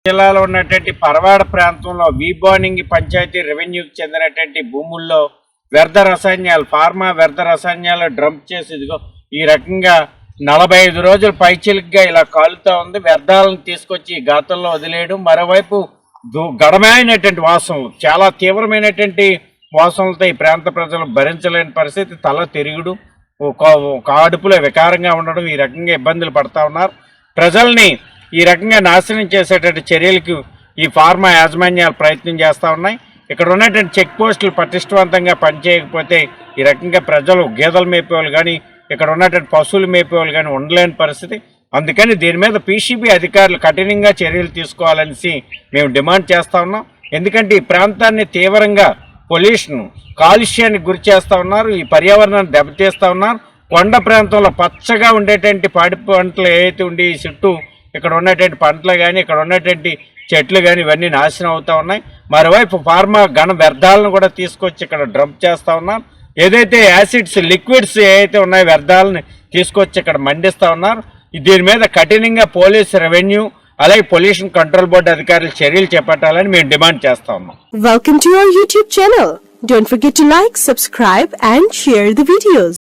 జిల్లాలో ఉన్నటువంటి పరవాడ ప్రాంతంలో వీబోనింగి పంచాయతీ రెవెన్యూకి చెందినటువంటి భూముల్లో వ్యర్థ రసాయనాలు ఫార్మా వ్యర్థ రసాయనాలు డంప్ చేసి ఇదిగో ఈ రకంగా 45 రోజులు పైచిలుగ్గా ఇలా కాలుతూ ఉంది. వ్యర్థాలను తీసుకొచ్చి గాతంలో వదిలేయడం, మరోవైపు గడమైనటువంటి వాసనలు, చాలా తీవ్రమైనటువంటి వాసనలతో ఈ ప్రాంత ప్రజలు భరించలేని పరిస్థితి, తల తిరుగుడు, ఒక అడుపులో వికారంగా ఉండడం, ఈ రకంగా ఇబ్బందులు పడుతూ ఉన్నారు. ప్రజల్ని ఈ రకంగా నాశనం చేసేటటువంటి చర్యలకు ఈ ఫార్మా యాజమాన్యాలు ప్రయత్నం చేస్తూ ఉన్నాయి. ఇక్కడ ఉన్నటువంటి చెక్ పోస్టులు పటిష్టవంతంగా పనిచేయకపోతే ఈ రకంగా ప్రజలు గేదెలు మేపేవాళ్ళు కానీ, ఇక్కడ ఉన్నటువంటి పశువులు మేపేవాళ్ళు కానీ ఉండలేని పరిస్థితి. అందుకని దీని మీద పీసీబీ అధికారులు కఠినంగా చర్యలు తీసుకోవాలనేసి మేము డిమాండ్ చేస్తూ ఉన్నాం. ఎందుకంటే ఈ ప్రాంతాన్ని తీవ్రంగా పొల్యూషన్, కాలుష్యానికి గురి చేస్తూ ఉన్నారు, ఈ పర్యావరణాన్ని దెబ్బతీస్తూ ఉన్నారు. కొండ ప్రాంతంలో పచ్చగా ఉండేటువంటి పాడి పంటలు ఏవైతే ఉండి ఈ చుట్టూ ఇక్కడ ఉన్నటువంటి పంటలు కానీ, ఇక్కడ ఉన్నటువంటి చెట్లు కానీ ఇవన్నీ నాశనం అవుతూ ఉన్నాయి. మరోవైపు ఫార్మా వ్యర్థాలను కూడా తీసుకొచ్చి ఇక్కడ డంప్ చేస్తూ ఉన్నారు. ఏదైతే యాసిడ్స్, లిక్విడ్స్ ఏవైతే ఉన్నాయో వ్యర్థాలను తీసుకొచ్చి ఇక్కడ మండిస్తూ ఉన్నారు. దీని మీద కఠినంగా పోలీస్, రెవెన్యూ అలాగే పొల్యూషన్ కంట్రోల్ బోర్డు అధికారులు చర్యలు చేపట్టాలని మేము డిమాండ్ చేస్తా ఉన్నాం. Welcome to our YouTube channel. Don't forget to like, subscribe and share the videos.